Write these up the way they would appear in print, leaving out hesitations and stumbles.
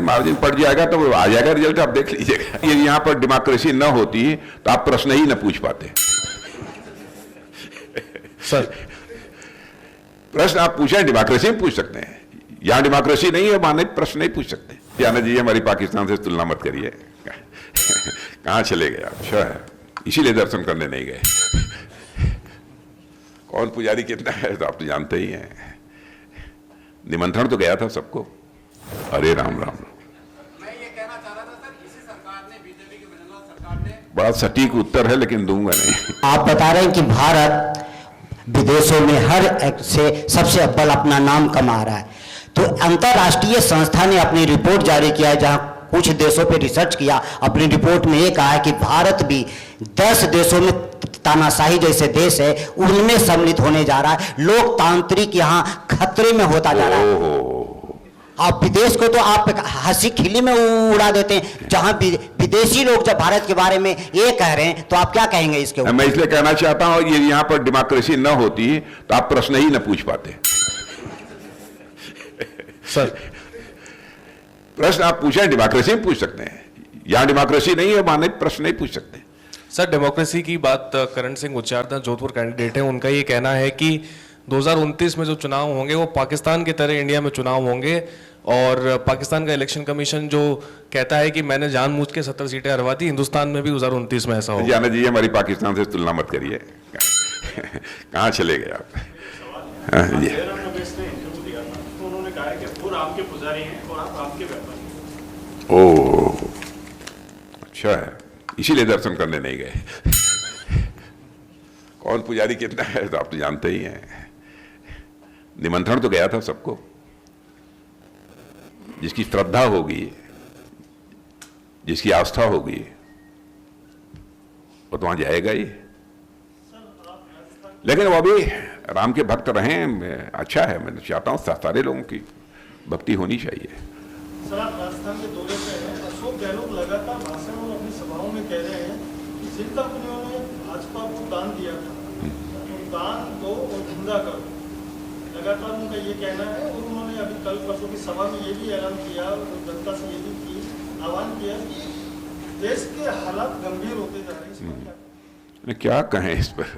Margin पड़ जाएगा तो आ जाएगा रिजल्ट, आप देख लीजिएगा। ये यहाँ पर डेमोक्रेसी न होती तो आप प्रश्न ही न पूछ पाते। सर प्रश्न आप पूछें, डेमोक्रेसी में पूछ सकते हैं। यहाँ डेमोक्रेसी नहीं है, माने प्रश्न नहीं पूछ सकते। जाना जी, हमारी पाकिस्तान से तुलना मत करिए। कहाँ चले गए आप? अच्छा, इसीलिए दर्शन करने नहीं गए। कौन पुजारी कितना है तो आप तो जानते ही हैं। निमंत्रण तो गया था सबको। अरे राम राम। मैं ये कहना चाह रहा था सर, इसी सरकार ने, बीजेपी की भजनलाल सरकार ने, बड़ा सटीक उत्तर है लेकिन दूंगा नहीं। आप बता रहे हैं कि भारत विदेशों में हर एक से सबसे अव्वल अपना नाम कमा रहा है, तो अंतर्राष्ट्रीय संस्था ने अपनी रिपोर्ट जारी किया है, जहां कुछ देशों पे रिसर्च किया। अपनी रिपोर्ट में ये कहा है कि भारत भी 10 देशों में, तानाशाही जैसे देश है उनमें सम्मिलित होने जा रहा है। लोकतांत्रिक यहाँ खतरे में होता जा रहा है। आप विदेश को तो आप हंसी खिली में उड़ा देते हैं, जहां विदेशी लोग जब भारत के बारे में ये कह रहे हैं तो आप क्या कहेंगे इसके ऊपर? मैं इसलिए कहना चाहता हूं, ये यहाँ पर डेमोक्रेसी न होती तो आप प्रश्न ही न पूछ पाते। सर प्रश्न आप पूछें, डेमोक्रेसी में पूछ सकते हैं। यहाँ डेमोक्रेसी नहीं है, माने प्रश्न नहीं पूछ सकते। सर डेमोक्रेसी की बात करण सिंह उच्चारदा जोधपुर कैंडिडेट हैं, उनका ये कहना है कि 2029 में जो चुनाव होंगे वो पाकिस्तान की तरह इंडिया में चुनाव होंगे, और पाकिस्तान का इलेक्शन कमीशन जो कहता है कि मैंने जानबूझ के 70 सीटें हरवा दी, हिंदुस्तान में भी 2029 में ऐसा होगा। जाना जी, हमारी पाकिस्तान से तुलना मत करिए। कहाँ चले गए आप? हाँ जी। उन्होंने कहा है कि वो राम के पुजारी हैं और आप राम के व्यापारी हैं। ओह, अच्छा है, इसीलिए दर्शन करने नहीं गए। कौन पुजारी कितना है तो आप तो जानते ही हैं। निमंत्रण तो गया था सबको। जिसकी श्रद्धा होगी, जिसकी आस्था होगी, वो तो वहां जाएगा ही। लेकिन वो भी राम के भक्त रहे, अच्छा है। मैं चाहता हूँ सारे लोगों की भक्ति होनी चाहिए। सर आप राजस्थान के दौरे पे हैं, अशोक गहलोत लगातार भाषण और अपनी सभाओं में कह रहे हैं कि जिन कंपनियों ने भाजपा को दान दिया था, तो दान दो और धंधा करो, लगातार उनका ये कहना है। और उन्होंने अभी कल परसों की सभा में ये भी ऐलान किया और जनता से ये भी आह्वान किया कि देश के हालात गंभीर होते जा रहे हैं। क्या कहें इस पर?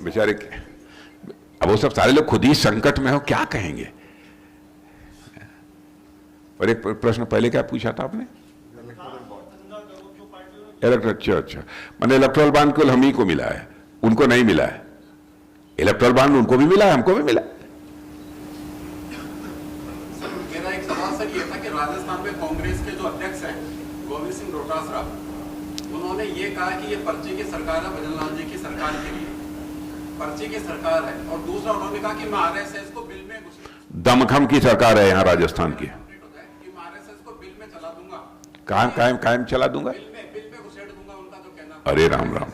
बेचारे, अब वो सब सारे लोग खुद ही संकट में हो, क्या कहेंगे? और एक प्रश्न पहले क्या पूछा था आपने? अच्छा, मैंने इलेक्ट्रल बॉन्ड केवल हम ही को मिला है, उनको नहीं मिला है। इलेक्ट्रल बॉन्ड उनको भी मिला है, हमको भी मिला। सर मेरा एक सवाल सर ये था कि राजस्थान में कांग्रेस के जो अध्यक्ष हैं गोविंद सिंह डोटासरा, उन्होंने ये कहा कि ये पर्ची की सरकार है, भजनलाल जी की सरकार के लिए पर्ची की सरकार है। और दूसरा उन्होंने कहा कि मैं आरएसएस को बिल में दमखम की सरकार है यहाँ राजस्थान की। कि मैं आरएसएस को बिल में चला दूंगा, कायम चला दूंगा, बिल में घुसेड़ दूंगा, उनका जो कहना। अरे राम राम।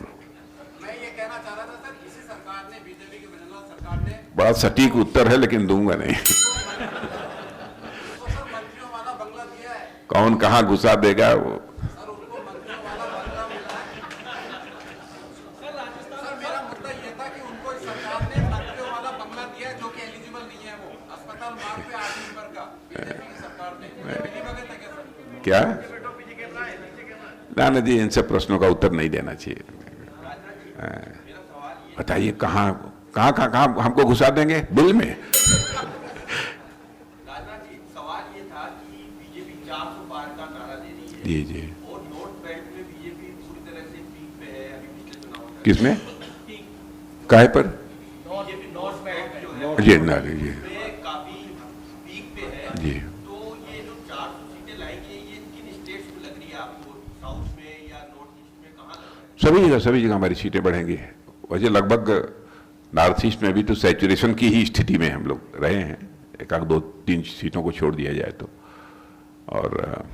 मैं ये कहना चाह रहा था सर, इसी सरकार ने, बीजेपी की भजनलाल सरकार ने, बड़ा सटीक उत्तर है लेकिन दूंगा नहीं। तो सर मंत्रियों वाला बंगला दिया है। कौन कहाँ घुसा देगा वो? सर उनको मंत्रियों वाला बंगला मिला है। सर मेरा मुद्दा ये था कि उनको इस सरकार ने मंत्रियों वाला बंगला दिया है, जो कि एलिजिबल नहीं है। वो अस्पताल मार्ग पे 8 नंबर का, बीजेपी की सरकार ने। मिली भगत है क्या सर? क्या ना जी, इनसे प्रश्नों का उत्तर नहीं देना चाहिए। बताइए कहाँ हमको घुसा देंगे बिल में? राजनाथ जी, सवाल ये था कि बीजेपी 400 पार का नारा दे रही है। जी जी। और नोट बैंक में बीजेपी पूरी तरह से पीक पे है अभी पिछले चुनाव में। किसमें? काहे पर? बीजेपी नोट बैंक जो है जी ना जी पे काफी पीक पे है। जी। तो ये जो 400 सीटें लाएंगे, ये किन स्टेट्स में लग रही है आपको? साउथ में या नॉर्थ ईस्ट में, कहाँ लग रहा है? सभी जगह हमारी सीटें बढ़ेंगी। वैसे लगभग नॉर्थ ईस्ट में भी तो सैचुरेशन की ही स्थिति में हम लोग रहे हैं, एक आध 2-3 सीटों को छोड़ दिया जाए तो। और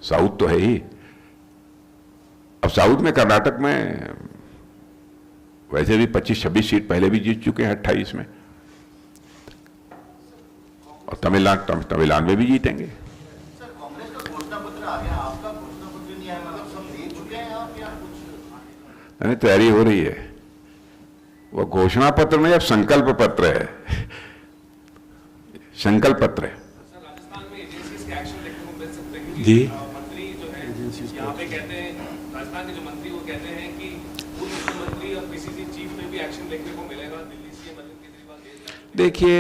साउथ तो है ही। अब साउथ में, कर्नाटक में वैसे भी 25-26 सीट पहले भी जीत चुके हैं 28 में, और तमिलनाडु में भी जीतेंगे। सर कांग्रेस का घोषणा पत्र आ गया, आपका घोषणा पत्र नहीं आया, मतलब सब दे चुके हैं आप या कुछ? नहीं, तैयारी हो रही है। वो घोषणा पत्र नहीं, अब संकल्प पत्र है। संकल्प पत्र है। सर, राजस्थान में एजेंसीज के एक्शन देखने को मिल सकते हैं कि जी। मंत्री जो है यहाँ पे कहते हैं, राजस्थान के जो मंत्री वो कहते हैं कि पूर्व मुख्यमंत्री और पीसीसी चीफ में भी एक्शन देखने को मिलेगा। दिल्ली सीएम अरविंद केजरीवाल देश जा चुके हैं। देखिए,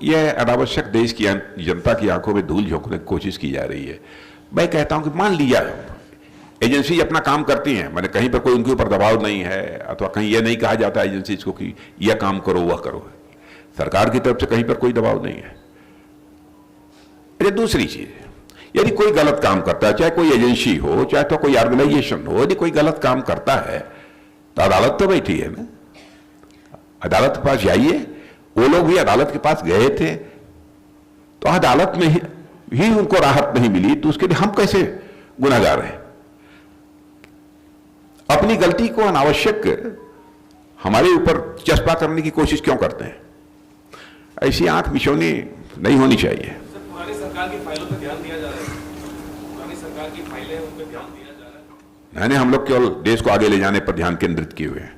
यह अनावश्यक देश की जनता की आंखों में धूल झोंकने की कोशिश की जा रही है। मैं कहता हूं कि मान लिया एजेंसी अपना काम करती हैं, मैंने कहीं पर कोई उनके ऊपर दबाव नहीं है, अथवा कहीं यह नहीं कहा जाता एजेंसी को कि यह काम करो वह करो, सरकार की तरफ से कहीं पर कोई दबाव नहीं है। ये दूसरी चीज है, यदि कोई गलत काम करता है, चाहे कोई एजेंसी हो, चाहे तो कोई ऑर्गेनाइजेशन हो, यदि कोई गलत काम करता है तो अदालत तो बैठी है ना, अदालत के पास जाइए। वो लोग भी अदालत के पास गए थे तो अदालत में ही उनको राहत नहीं मिली, तो उसके लिए हम कैसे गुनहगार हैं? अपनी गलती को अनावश्यक हमारे ऊपर चस्पा करने की कोशिश क्यों करते हैं? ऐसी आंख मिचौनी नहीं होनी चाहिए। सर, पुरानी सरकार की फाइलों पर ध्यान दिया जा रहा है, पुरानी सरकार की फाइलें उन पर ध्यान दिया जा रहा है। मैंने हम लोग केवल देश को आगे ले जाने पर ध्यान केंद्रित किए हुए हैं।